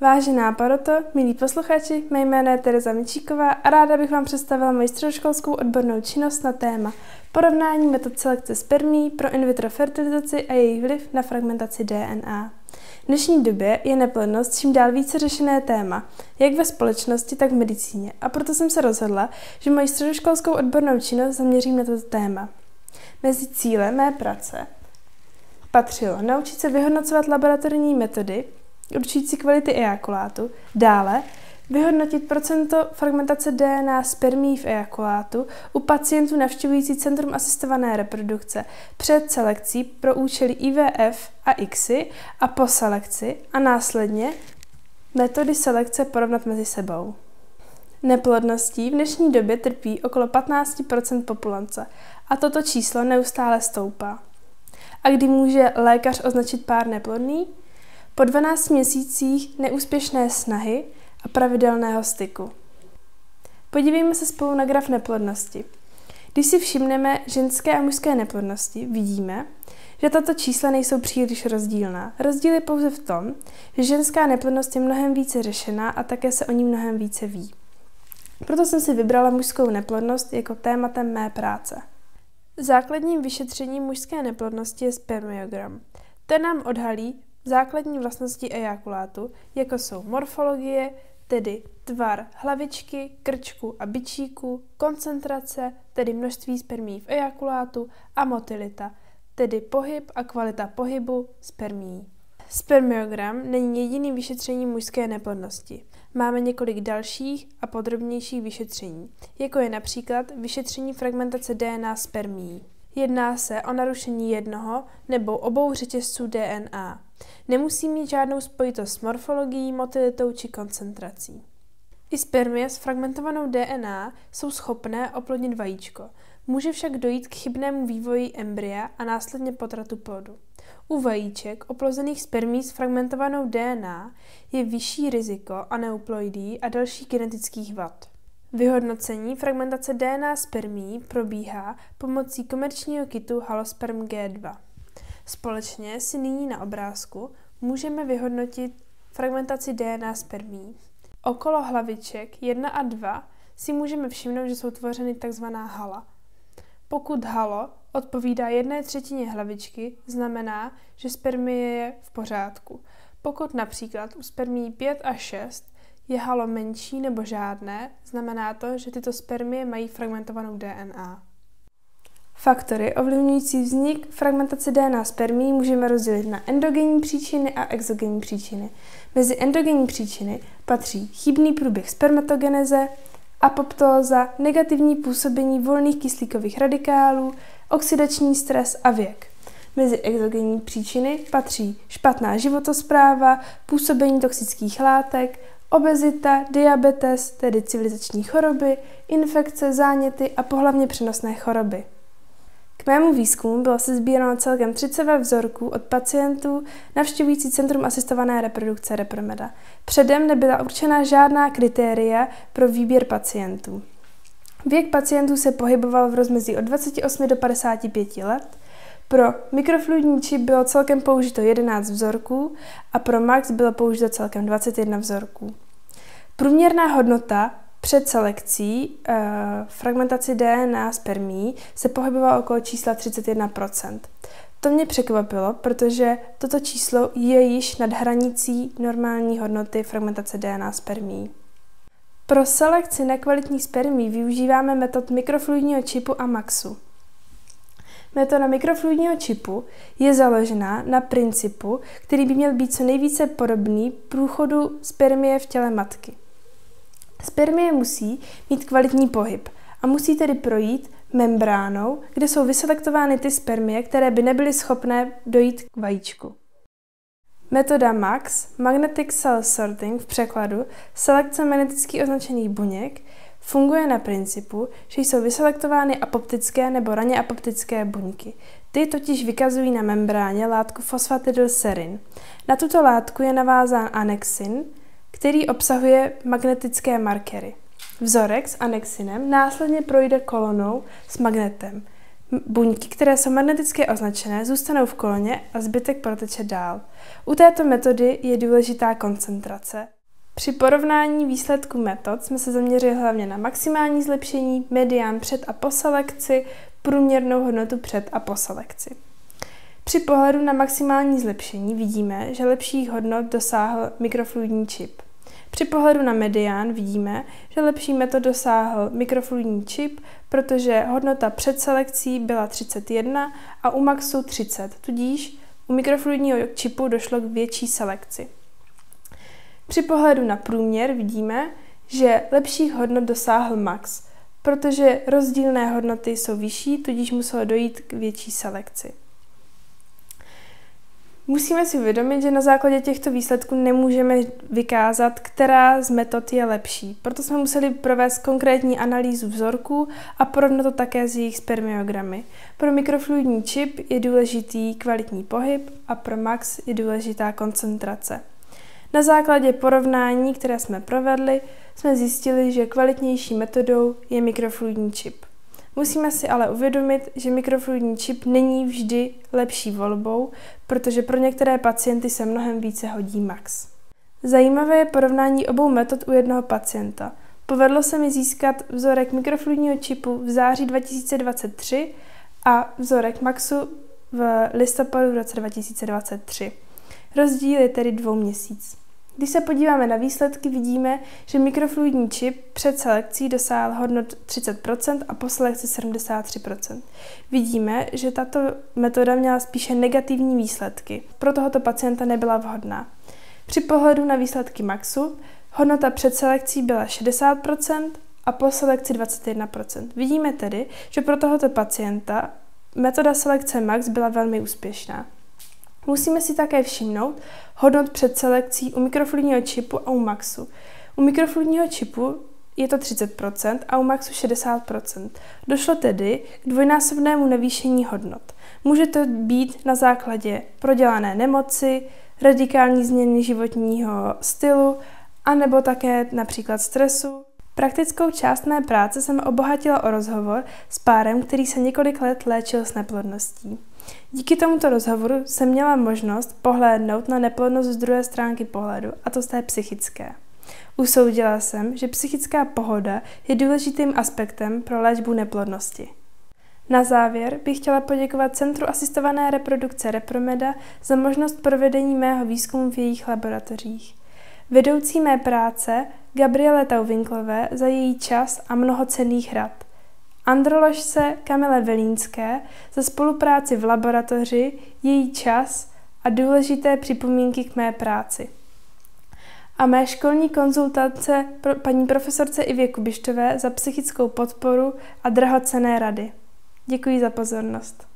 Vážená poroto, milí posluchači, mé jméno je Tereza Mičíková a ráda bych vám představila moji středoškolskou odbornou činnost na téma porovnání metod selekce spermií pro in vitro fertilizaci a jejich vliv na fragmentaci DNA. V dnešní době je neplodnost čím dál více řešené téma, jak ve společnosti, tak v medicíně, a proto jsem se rozhodla, že moji středoškolskou odbornou činnost zaměřím na toto téma. Mezi cíle mé práce patřilo naučit se vyhodnocovat laboratorní metody, určující kvality ejakulátu, dále vyhodnotit procento fragmentace DNA spermií v ejakulátu u pacientů navštěvující Centrum asistované reprodukce před selekcí pro účely IVF a ICSI a po selekci a následně metody selekce porovnat mezi sebou. Neplodností v dnešní době trpí okolo 15% populace a toto číslo neustále stoupá. A kdy může lékař označit pár neplodný? Po 12 měsících neúspěšné snahy a pravidelného styku. Podívejme se spolu na graf neplodnosti. Když si všimneme ženské a mužské neplodnosti, vidíme, že tato čísla nejsou příliš rozdílná. Rozdíl je pouze v tom, že ženská neplodnost je mnohem více řešená a také se o ní mnohem více ví. Proto jsem si vybrala mužskou neplodnost jako tématem mé práce. Základním vyšetřením mužské neplodnosti je spermiogram. Ten nám odhalí základní vlastnosti ejakulátu, jako jsou morfologie, tedy tvar hlavičky, krčku a bičíku, koncentrace, tedy množství spermií v ejakulátu, a motilita, tedy pohyb a kvalita pohybu spermií. Spermiogram není jediným vyšetřením mužské neplodnosti. Máme několik dalších a podrobnějších vyšetření, jako je například vyšetření fragmentace DNA spermií. Jedná se o narušení jednoho nebo obou řetězců DNA. Nemusí mít žádnou spojitost s morfologií, motilitou či koncentrací. I spermie s fragmentovanou DNA jsou schopné oplodnit vajíčko. Může však dojít k chybnému vývoji embrya a následně potratu plodu. U vajíček oplozených spermií s fragmentovanou DNA je vyšší riziko aneuploidií a dalších genetických vad. Vyhodnocení fragmentace DNA spermií probíhá pomocí komerčního kitu Halosperm G2. Společně si nyní na obrázku můžeme vyhodnotit fragmentaci DNA spermií. Okolo hlaviček 1 a 2 si můžeme všimnout, že jsou tvořeny tzv. Hala. Pokud halo odpovídá 1/3 hlavičky, znamená, že spermie je v pořádku. Pokud například u spermií 5 a 6 je halo menší nebo žádné, znamená to, že tyto spermie mají fragmentovanou DNA. Faktory ovlivňující vznik fragmentace DNA spermií můžeme rozdělit na endogenní příčiny a exogenní příčiny. Mezi endogenní příčiny patří chybný průběh spermatogeneze, apoptóza, negativní působení volných kyslíkových radikálů, oxidační stres a věk. Mezi exogenní příčiny patří špatná životospráva, působení toxických látek, obezita, diabetes, tedy civilizační choroby, infekce, záněty a pohlavně přenosné choroby. K mému výzkumu bylo sesbíráno celkem 30 vzorků od pacientů navštěvující Centrum asistované reprodukce Repromeda. Předem nebyla určena žádná kritéria pro výběr pacientů. Věk pacientů se pohyboval v rozmezí od 28 do 55 let. Pro mikrofluidní čip bylo celkem použito 11 vzorků a pro Max bylo použito celkem 21 vzorků. Průměrná hodnota před selekcí fragmentaci DNA spermií se pohybovala okolo čísla 31%. To mě překvapilo, protože toto číslo je již nad hranicí normální hodnoty fragmentace DNA spermií. Pro selekci nekvalitních spermií využíváme metod mikrofluidního čipu a Maxu. Metoda mikrofluidního čipu je založená na principu, který by měl být co nejvíce podobný průchodu spermie v těle matky. Spermie musí mít kvalitní pohyb a musí tedy projít membránou, kde jsou vyselektovány ty spermie, které by nebyly schopné dojít k vajíčku. Metoda MAX, Magnetic Cell Sorting v překladu selekce magneticky označených buněk, funguje na principu, že jsou vyselektovány apoptické nebo raně apoptické buňky. Ty totiž vykazují na membráně látku fosfatidylserin. Na tuto látku je navázán anexin, který obsahuje magnetické markery. Vzorek s anexinem následně projde kolonou s magnetem. Buňky, které jsou magneticky označené, zůstanou v koloně a zbytek proteče dál. U této metody je důležitá koncentrace. Při porovnání výsledků metod jsme se zaměřili hlavně na maximální zlepšení, medián před a po selekci, průměrnou hodnotu před a po selekci. Při pohledu na maximální zlepšení vidíme, že lepších hodnot dosáhl mikrofluidní čip. Při pohledu na medián vidíme, že lepší metod dosáhl mikrofluidní čip, protože hodnota před selekcí byla 31 a u maxu 30, tudíž u mikrofluidního čipu došlo k větší selekci. Při pohledu na průměr vidíme, že lepších hodnot dosáhl max, protože rozdílné hodnoty jsou vyšší, tudíž muselo dojít k větší selekci. Musíme si uvědomit, že na základě těchto výsledků nemůžeme vykázat, která z metod je lepší. Proto jsme museli provést konkrétní analýzu vzorků a porovnat to také s jejich spermiogramy. Pro mikrofluidní čip je důležitý kvalitní pohyb a pro max je důležitá koncentrace. Na základě porovnání, které jsme provedli, jsme zjistili, že kvalitnější metodou je mikrofluidní čip. Musíme si ale uvědomit, že mikrofluidní čip není vždy lepší volbou, protože pro některé pacienty se mnohem více hodí max. Zajímavé je porovnání obou metod u jednoho pacienta. Povedlo se mi získat vzorek mikrofluidního čipu v září 2023 a vzorek maxu v listopadu v roce 2023. Rozdíl je tedy 2 měsíců. Když se podíváme na výsledky, vidíme, že mikrofluidní čip před selekcí dosáhl hodnot 30% a po selekci 73%. Vidíme, že tato metoda měla spíše negativní výsledky, pro tohoto pacienta nebyla vhodná. Při pohledu na výsledky maxu hodnota před selekcí byla 60% a po selekci 21%. Vidíme tedy, že pro tohoto pacienta metoda selekce max byla velmi úspěšná. Musíme si také všimnout hodnot před selekcí u mikrofluidního čipu a u maxu. U mikrofluidního čipu je to 30% a u maxu 60%. Došlo tedy k dvojnásobnému navýšení hodnot. Může to být na základě prodělané nemoci, radikální změny životního stylu, anebo také například stresu. Praktickou část mé práce jsem obohatila o rozhovor s párem, který se několik let léčil s neplodností. Díky tomuto rozhovoru jsem měla možnost pohlédnout na neplodnost z druhé stránky pohledu, a to z té psychické. Usoudila jsem, že psychická pohoda je důležitým aspektem pro léčbu neplodnosti. Na závěr bych chtěla poděkovat Centru asistované reprodukce Repromeda za možnost provedení mého výzkumu v jejich laboratořích. Vedoucí mé práce Gabriele Tauvínklové za její čas a mnoho cenných rad. Androložce Kamile Velínské za spolupráci v laboratoři, její čas a důležité připomínky k mé práci. A mé školní konzultance paní profesorce Ivě Kubištové za psychickou podporu a drahocenné rady. Děkuji za pozornost.